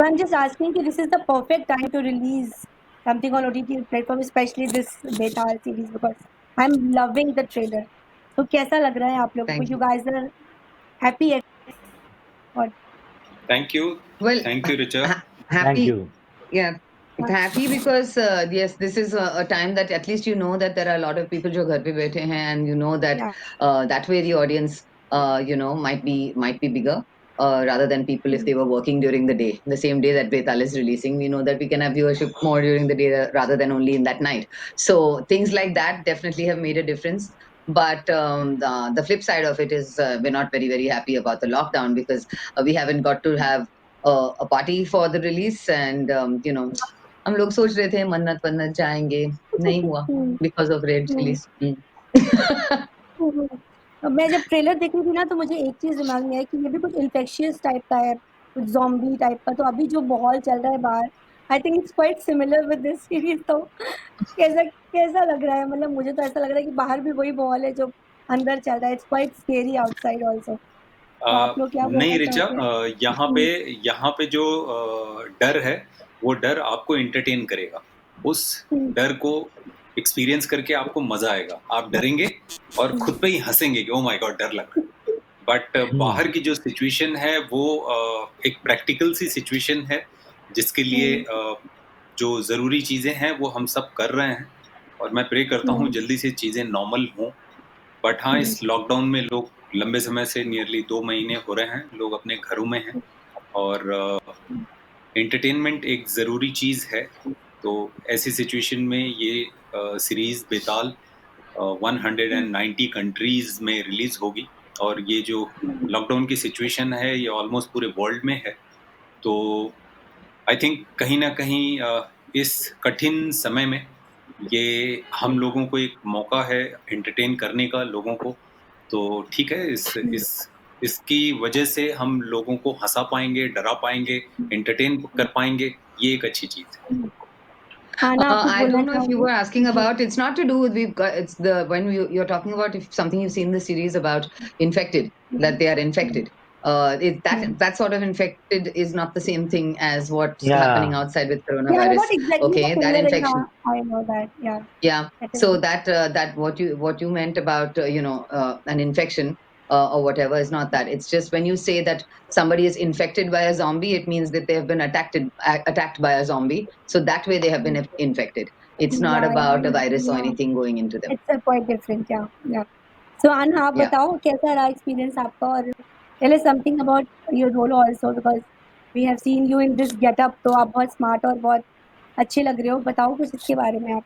I'm just asking कि this is the perfect time to release something on OTT platform, especially this Betal series, because I'm loving the trailer. तो कैसा लग रहा है आप लोगों को? Thank You you. guys are happy at what? Thank you. Well, Thank you, Richa. happy. Thank you. Yeah, happy because yes, this is a time that at least you know that there are a lot of people जो घर पे बैठे हैं, and you know that Yeah. that way the audience might be bigger. Rather than people if they were working during the day, the same day that Betal is releasing, we know that we can have viewership more during the day rather than only in that night. So things like that definitely have made a difference. But the flip side of it is we're not very, very happy about the lockdown because we haven't got to have a party for the release, and हम लोग सोच रहे थे मन्नत वन्नत जाएंगे, नहीं हुआ because of red chilies. अब मैं जब ट्रेलर देख रही थी ना तो मुझे एक चीज दिमाग में आई कि ये भी कुछ इन्फेक्शियस टाइप का है, कुछ ज़ॉम्बी टाइप का। तो अभी जो माहौल चल रहा है बाहर, I think it's quite similar with this series. तो कैसा कैसा लग रहा है? मतलब मुझे तो ऐसा लग रहा है कि बाहर भी वही माहौल है जो अंदर चल रहा है। It's quite scary outside also. तो आप लोग क्या नहीं बोलना रिचा, चाहते हैं? यहाँ पे जो डर है वो डर आपको एंटरटेन करेगा। उस डर को एक्सपीरियंस करके आपको मजा आएगा, आप डरेंगे और खुद पे ही हंसेंगे कि ओ माय गॉड डर लग रहा है। बट बाहर की जो सिचुएशन है वो एक प्रैक्टिकल सी सिचुएशन है जिसके लिए जो ज़रूरी चीज़ें हैं वो हम सब कर रहे हैं और मैं प्रे करता हूँ जल्दी से चीज़ें नॉर्मल हों। बट हाँ, इस लॉकडाउन में लोग लंबे समय से नियरली 2 महीने हो रहे हैं, लोग अपने घरों में हैं और एंटरटेनमेंट एक ज़रूरी चीज़ है। तो ऐसी सिचुएशन में ये सीरीज़ बेताल 190 कंट्रीज़ में रिलीज़ होगी और ये जो लॉकडाउन की सिचुएशन है ये ऑलमोस्ट पूरे वर्ल्ड में है। तो आई थिंक कहीं ना कहीं इस कठिन समय में ये हम लोगों को एक मौका है एंटरटेन करने का लोगों को। तो ठीक है, इसकी वजह से हम लोगों को हंसा पाएंगे, डरा पाएंगे, एंटरटेन कर पाएंगे, ये एक अच्छी चीज है। I don't know if you were asking about, it's not to do with it's the when you're talking about if something you've seen the series about infected, that they are infected. That sort of infected is not the same thing as what's happening outside with coronavirus. Yeah, not exactly okay, that infection. I know that. Yeah. Yeah. So that what you meant about an infection or whatever is not that. It's just when you say that somebody is infected by a zombie, it means that they have been attacked by a zombie. So that way they have been infected. It's not about a virus or anything going into them. It's quite different. Yeah. So Anha, आप बताओ कैसा रहा experience आपका और tell us something about your role also because we have seen you in this getup. तो आप बहुत smart और बहुत अच्छे लग रहे हो। बताओ कुछ इसके बारे में आप।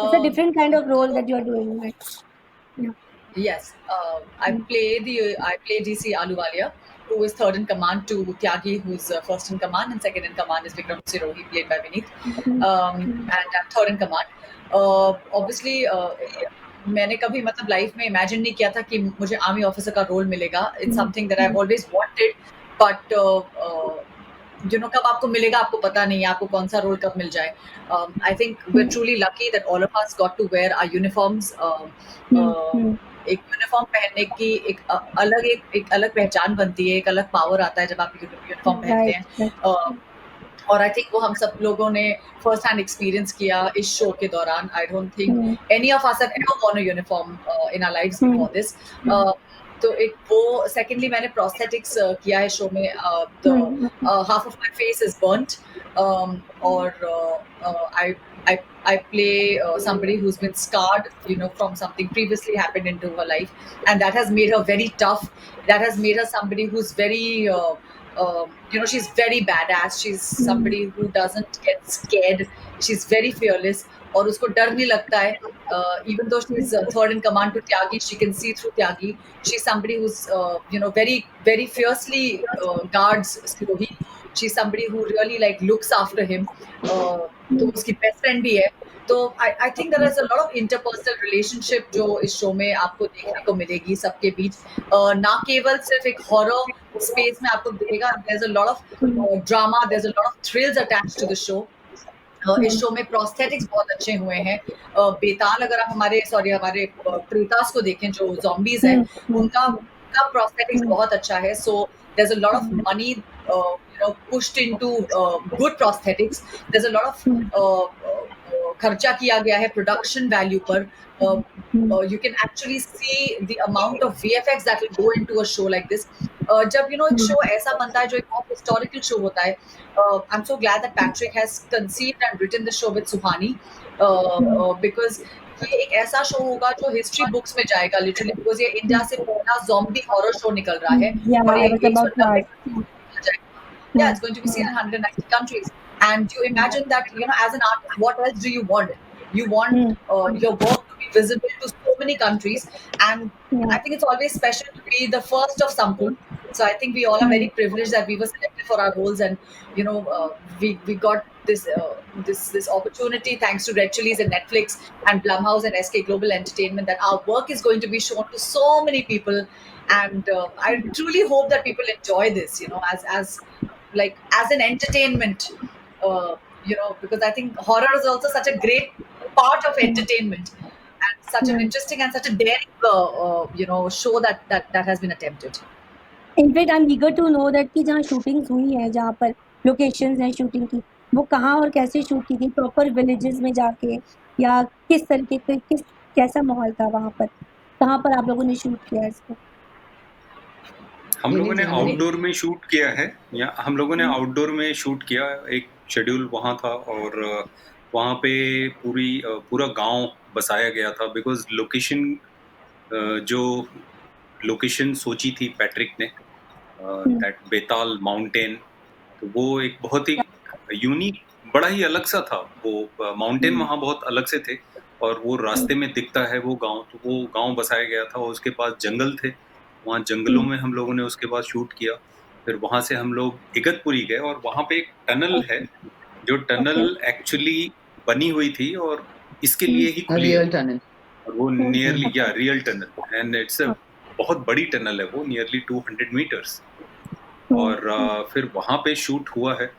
It's a different kind of role that you are doing, right? Yeah. Yes, I play DC Aluwalia, who is third in command to Tyagi, who's first in command, and second in command is Vikram Sirohi, played by Vineet, and I'm third in command. Obviously, मैंने कभी मतलब life में imagine नहीं किया था कि मुझे army officer का रोल मिलेगा. It's something that I've always wanted, but कब आपको मिलेगा आपको पता नहीं है, आपको कौन सा रोल कब मिल जाए. I think we're truly lucky that all of us got to wear our uniforms. एक यूनिफॉर्म पहनने की एक अलग पहचान बनती है, एक अलग पावर आता है जब आप यूनिफॉर्म पहनते हैं. और आई थिंक वो हम सब लोगों ने फर्स्ट हैंड एक्सपीरियंस किया इस शो के दौरान. I don't think any of us have ever worn a uniform in our lives before this. तो एक वो सेकेंडली मैंने प्रोस्थेटिक्स किया है शो में. Half of my face is burnt और I play somebody who's been scarred, from something previously happened into her life, and that has made her very tough. That has made her somebody who's very, she's very badass. She's somebody who doesn't get scared. She's very fearless. और उसको डर नहीं लगता है. Even though she's third in command to Tyagi, she can see through Tyagi. She's somebody who's, very, very fiercely guards Sirohi. She's somebody who really looks after him. तो उसकी best friend भी है. तो I think there is a lot of interpersonal relationship जो इस show में आपको देखने को मिलेगी सबके बीच. ना केवल सिर्फ एक हॉरर स्पेस में आपको दिखेगा. There is a lot of drama, there is a lot of thrills attached to the show. इस शो में प्रोस्थेटिक्स बहुत अच्छे हुए हैं. बेताल अगर आप हमारे प्रेतास को देखें जो ज़ॉम्बीज हैं, उनका प्रोस्थेटिक्स बहुत अच्छा है. So there is a lot of money pushed into good prosthetics. There's a lot of खर्चा किया गया है production value पर. You can actually see the amount of VFX that will go into a show like this. जब एक show ऐसा बनता है जो एक बहुत historical show होता है. I'm so glad that Patrick has conceived and written the show with Suhani, because ये एक ऐसा शो होगा जो हिस्ट्री बुक्स में जाएगा लिटरली, बिकॉज ये इंडिया से पहला ज़ॉम्बी हॉरर शो निकल रहा है. और ये 190 yeah, it's going to be seen in 190 countries. And you imagine that, as an artist, what else do you want? You want your work to be visible to so many countries. And I think it's always special to be the first of something. So I think we all are very privileged that we were selected for our roles, and we got this opportunity thanks to Red Chillies and Netflix and Blumhouse and SK Global Entertainment, that our work is going to be shown to so many people. And I truly hope that people enjoy this, as an entertainment, because I think horror is also such a great part of entertainment, and such an interesting and such a daring, show that has been attempted. In fact I am eager to know that कि जहाँ shootings हुई हैं, जहाँ पर locations हैं shooting की, वो कहाँ और कैसे शूट की थी, प्रॉपर विलेजेस में जाके, या किस तरीके के कैसा माहौल था वहाँ पर, कहाँ पर आप लोगों ने शूट किया इसको? हम लोगों ने आउटडोर में शूट किया है, या हम लोगों ने आउटडोर में शूट किया. एक शेड्यूल वहाँ था, और वहाँ पे पूरा गांव बसाया गया था, बिकॉज लोकेशन सोची थी पैट्रिक ने, दैट बेताल माउंटेन. तो वो एक बहुत ही यूनिक, बड़ा ही अलग सा था. वो माउंटेन वहाँ बहुत अलग से थे, और वो रास्ते में दिखता है वो गांव. तो वो गांव बसाया गया था, और उसके पास जंगल थे. वहाँ जंगलों में हम लोगों ने उसके बाद शूट किया. फिर वहाँ से हम लोग इगतपुरी गए, और वहाँ पे एक टनल है, जो टनल एक्चुअली बनी हुई थी और इसके लिए ही खुली है. टनल. और वो nearly real tunnel, and it's a बहुत बड़ी टनल है वो, नियरली 200 मीटर्स. और फिर वहाँ पे शूट हुआ है.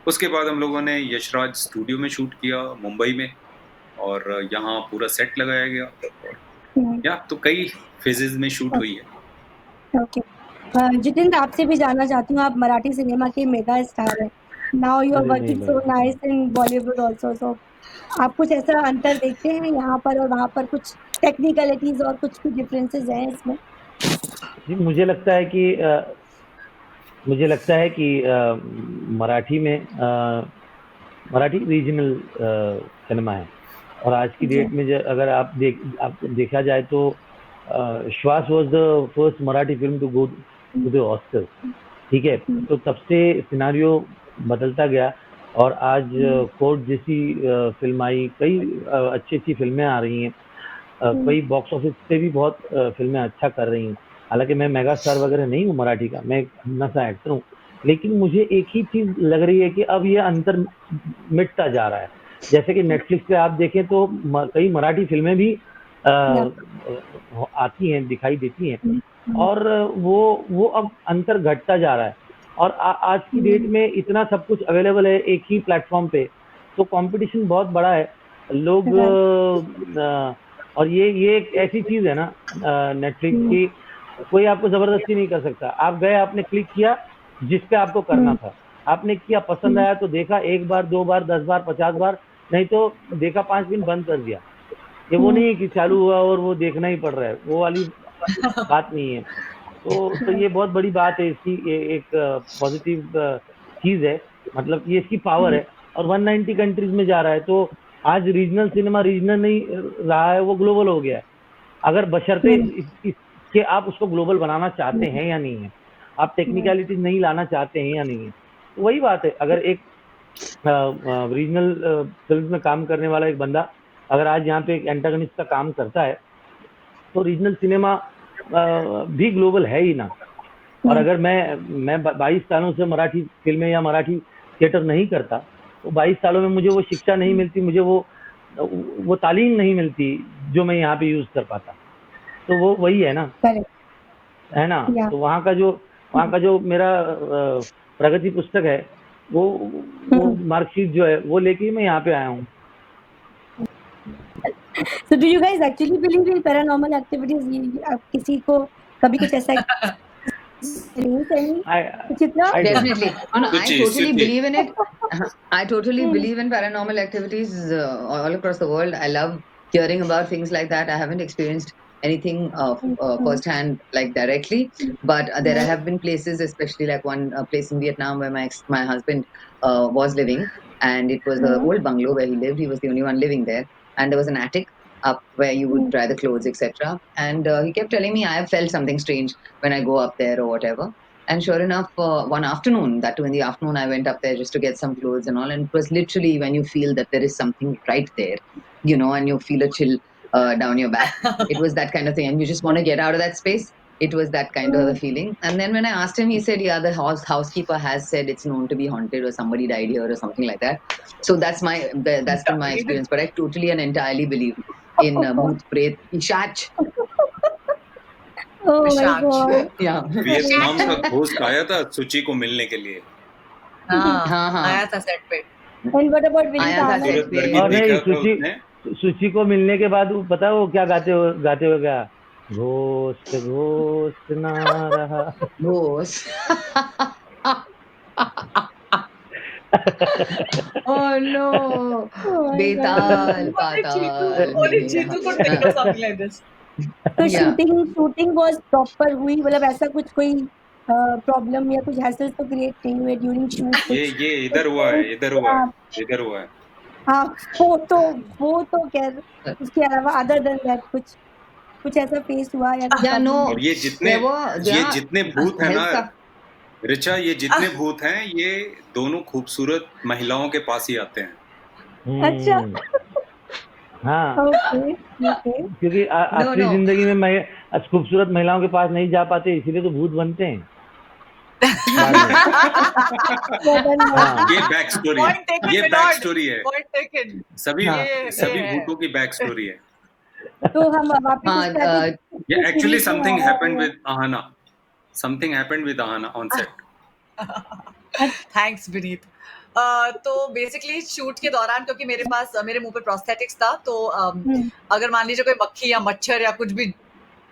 उसके बाद हम लोगों ने यशराज स्टूडियो में शूट किया मुंबई में, और यहाँ पूरा सेट लगाया गया. तो कई फेजेस में शूट हुई है. ओके, जितेंद्र, आपसे भी जानना चाहती हूँ, आप मराठी सिनेमा के मेगा स्टार हैं. Now you are working so nice in Bollywood also, so आप कुछ ऐसा अंतर देखते हैं यहाँ पर और वहाँ पर, कुछ टेक्निकलिटीज और कुछ डिफरेंसेस हैं इसमें? जी, मुझे लगता है कि मराठी रीजनल सिनेमा है, और आज की डेट में अगर आप देखा जाए तो Shwaas was the first Marathi film to go to the Oscar. ठीक है, तो तब से सिनारियो बदलता गया, और आज कोर्ट जैसी फिल्म आई, कई अच्छी फिल्में आ रही हैं, कई बॉक्स ऑफिस पे भी बहुत फिल्में अच्छा कर रही हैं. हालांकि मैं मेगा स्टार वगैरह नहीं हूँ मराठी का, मैं एक नन्हा सा एक्टर हूँ, लेकिन मुझे एक ही चीज़ लग रही है कि अब ये अंतर मिटता जा रहा है. जैसे कि नेटफ्लिक्स पे आप देखें तो कई मराठी फिल्में भी आती हैं, दिखाई देती हैं, और वो अब अंतर घटता जा रहा है. और आज की डेट में इतना सब कुछ अवेलेबल है एक ही प्लेटफॉर्म पे, तो कंपटीशन बहुत बड़ा है. लोग और ये एक ऐसी चीज़ है ना नेटफ्लिक्स की, कोई आपको ज़बरदस्ती नहीं कर सकता. आप गए, आपने क्लिक किया जिस पे आपको करना था, आपने किया, पसंद आया तो देखा, 1 बार 2 बार 10 बार 50 बार, नहीं तो देखा 5 दिन बंद कर दिया. ये वो नहीं है कि चालू हुआ और वो देखना ही पड़ रहा है, वो वाली बात नहीं है. तो ये बहुत बड़ी बात है इसकी, ये एक पॉजिटिव चीज़ है, मतलब ये इसकी पावर है. और 190 कंट्रीज में जा रहा है, तो आज रीजनल सिनेमा रीजनल नहीं रहा है, वो ग्लोबल हो गया है. अगर बशर्ते कि आप उसको ग्लोबल बनाना चाहते हैं या नहीं है, आप टेक्निकलिटीज नहीं लाना चाहते हैं या नहीं है. तो वही बात है, अगर एक रीजनल फिल्म में काम करने वाला एक बंदा अगर आज यहाँ पे एक एंटागनिस्ट का काम करता है, तो रीजनल सिनेमा भी ग्लोबल है ही ना. और अगर मैं 22 सालों से मराठी फिल्में या मराठी थिएटर नहीं करता, तो 22 सालों में मुझे वो शिक्षा नहीं मिलती, मुझे वो तालीम नहीं मिलती जो मैं यहाँ पे यूज कर पाता. तो वो वही है ना, है ना. तो वहाँ का जो मेरा प्रगति पुस्तक है, वो मार्कशीट जो है वो लेके मैं यहाँ पे आया हूँ. So do you guys actually believe in paranormal activities? आप किसी को कभी कुछ ऐसा release any? I Chitra? I don't. Definitely. No, no, I Suchi, totally Suchi. believe in it. I totally believe in paranormal activities all across the world. I love hearing about things like that. I haven't experienced anything firsthand, like directly, but there have been places, especially like one place in Vietnam where my husband was living, and it was an old bungalow where he lived. He was the only one living there, and there was an attic up where you would dry the clothes, etc. And he kept telling me, I have felt something strange when I go up there or whatever. And sure enough, one afternoon, that too in the afternoon, I went up there just to get some clothes and all. And it was literally when you feel that there is something right there, and you feel a chill down your back. It was that kind of thing. And you just want to get out of that space. It was that kind of a feeling. And then when I asked him, he said, yeah, the housekeeper has said it's known to be haunted or somebody died here or something like that. So that's been my experience. But I totally and entirely believe in Bhoot, Pret, Pishach. Oh my Pishach. God. Yeah. Vietnam का ghost आया था सुचि को मिलने के लिए. हाँ. आया था सेट पे. And what about Vineet आया था Anand? सेट पे. गीत और नहीं, लिखा था उसने. सुचि को मिलने के बाद वो पता है वो क्या गाते हो क्या? घोस्ट ना रहा. Ghost. Oh no. Oh my Betal, God. patal. Only Jeetu could think of something like this. तो Yeah. शूटिंग was proper हुई, मतलब ऐसा कुछ कोई प्रॉब्लम या कुछ हैसल्स तो क्रिएट नहीं हुए ड्यूरिंग शूट? ये इधर हुआ है. हाँ, वो तो खैर, उसके अलावा अदर देन दैट कुछ ऐसा फेस हुआ या कुछ? Yeah, no. और ये जितने भूत हैं ना रिचा, ये जितने भूत हैं ये दोनों खूबसूरत महिलाओं के पास ही आते हैं. अच्छा. हाँ. ओके. क्योंकि असली जिंदगी में खूबसूरत महिलाओं के पास नहीं जा पाते, इसीलिए तो भूत बनते हैं. ये बैक स्टोरी है. Point taken. सभी भूतों की बैक स्टोरी है. तो हम वापस Yeah, actually something happened with Ahana. Something happened with Ahana on set. Thanks Vineet. तो बेसिकली शूट के दौरान क्योंकि मेरे मुंह पे प्रोस्थेटिक्स था, तो अगर मान लीजिए कोई मक्खी या मच्छर या कुछ भी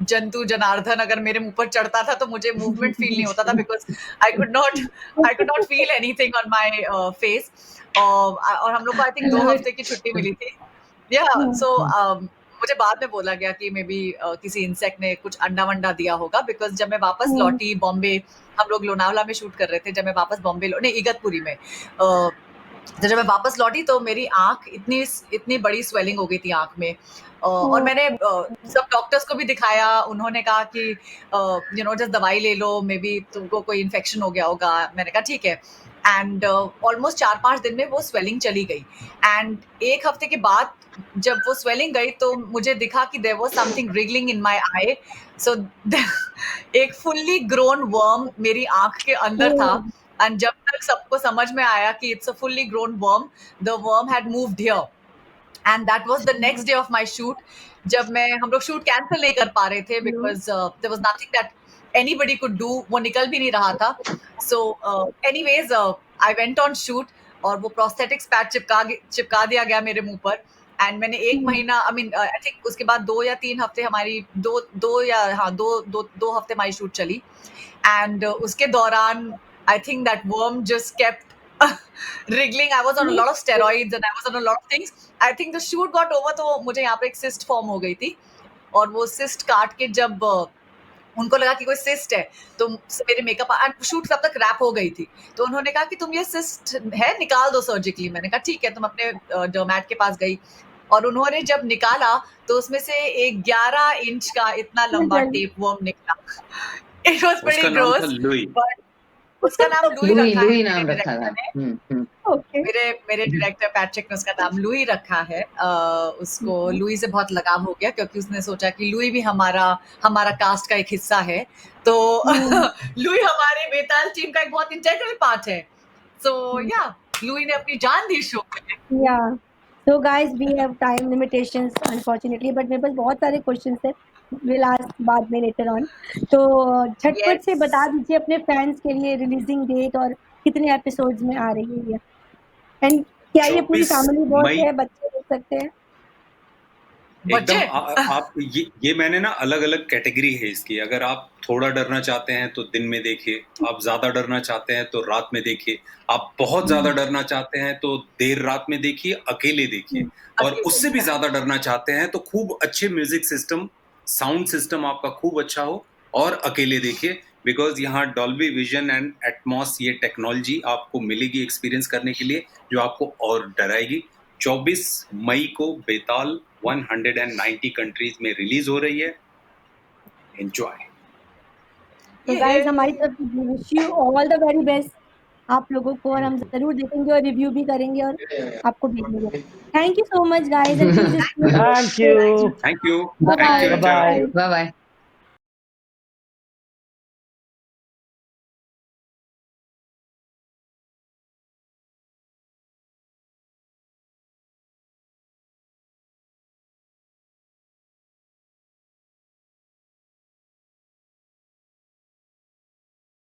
जंतु जनार्दन अगर मेरे मुंह पर चढ़ता था तो मुझे मूवमेंट फील नहीं होता था, because I could not feel anything on my face. और हम लोग को आई थिंक 2 हफ्ते की छुट्टी मिली थी. सो मुझे बाद में बोला गया कि मे बी किसी इंसेक्ट ने कुछ अंडा वंडा दिया होगा, बिकॉज जब मैं वापस लौटी बॉम्बे, हम लोग लोनावला में शूट कर रहे थे, जब मैं वापस बॉम्बे नहीं इगतपुरी में, तो जब मैं वापस लौटी तो मेरी आंख इतनी बड़ी स्वेलिंग हो गई थी आंख में. और मैंने सब डॉक्टर्स को भी दिखाया, उन्होंने कहा कि जस्ट दवाई ले लो, मे बी तुमको कोई इन्फेक्शन हो गया होगा. मैंने कहा ठीक है. एंड ऑलमोस्ट 4-5 दिन में वो स्वेलिंग चली गई. एंड 1 हफ्ते के बाद जब वो स्वेलिंग गई तो मुझे दिखा कि there was something wriggling in my eye. So एक फुल्ली ग्रोन वर्म मेरी आंख के अंदर था. एंड जब तक सबको समझ में आया कि it's a fully grown worm, the worm had moved here. And that was the next day of my shoot. जब हम लोग शूट कैंसिल नहीं कर पा रहे थे because there was nothing that anybody could do, वो निकल भी नहीं रहा था. So anyways I went on shoot और वो prosthetics पैच चिपका दिया गया मेरे मुंह पर. एंड मैंने 1 महीना आई थिंक उसके बाद 2 या 3 हफ्ते हमारी 2 हफ्ते हमारी शूट चली. एंड उसके दौरान I think that worm just kept wriggling. I was on a lot of steroids and I was on a lot of things. I think the shoot got over तो मुझे यहाँ पे एक cyst form हो गई थी. और वो cyst काट के जब उनको लगा कि कोई सिस्ट है तो मेरे मेकअप शूट तब तक रैप हो गई थी, तो उन्होंने कहा कि तुम ये सिस्ट है निकाल दो सर्जिकली. मैंने कहा ठीक है. तुम अपने डर्मैट के पास गई और उन्होंने जब निकाला तो उसमें से एक 11 इंच का इतना लंबा टेप वर्म निकला. It was pretty gross. But उसका नाम लुई नाम रखा था. मेरे डायरेक्टर पैट्रिक ने उसका नाम लुई रखा है. उसको लुई से बहुत लगाव हो गया क्योंकि उसने सोचा कि लुई भी हमारा कास्ट का एक हिस्सा है. तो लुई हमारे बेताल टीम का एक बहुत इंटीग्रल पार्ट है. सो या लुई ने अपनी जान दी शो में. Yeah so guys we have time limitations unfortunately, but मेरे पास बहुत सारे क्वेश्चंस हैं. विल आस्क बाद में लेटर ऑन. तो झटपट से बता दीजिए अपने फैंस के लिए रिलीजिंग डेट और कितने एपिसोड्स में आ रही है ये. एंड क्या ये पूरी फैमिली वॉच है, बच्चे देख सकते हैं? एकदम बच्चे आप ये मैंने ना अलग अलग कैटेगरी है इसकी। अगर आप थोड़ा डरना चाहते हैं तो दिन में देखिए, आप ज्यादा डरना चाहते हैं तो रात में देखिए, आप बहुत ज्यादा डरना चाहते हैं तो देर रात में देखिए, अकेले देखिए, और अकेले, उससे भी ज्यादा डरना चाहते हैं तो खूब अच्छे म्यूजिक सिस्टम, साउंड सिस्टम आपका खूब अच्छा हो और अकेले देखिए, बिकॉज यहाँ डॉल्बी विजन एंड एटमॉस ये टेक्नोलॉजी आपको मिलेगी एक्सपीरियंस करने के लिए, जो आपको और डराएगी। 24 मई को बेताल 190 कंट्रीज में रिलीज हो रही है। एंजॉय। तो गाइस हमारी तरफ से wish you all the very best आप लोगों को, और हम जरूर देखेंगे और रिव्यू भी करेंगे और आपको भेजेंगे। Thank you so much guys and please thank you. Thank you. Bye thank you bye Ranjana. Bye. Bye bye.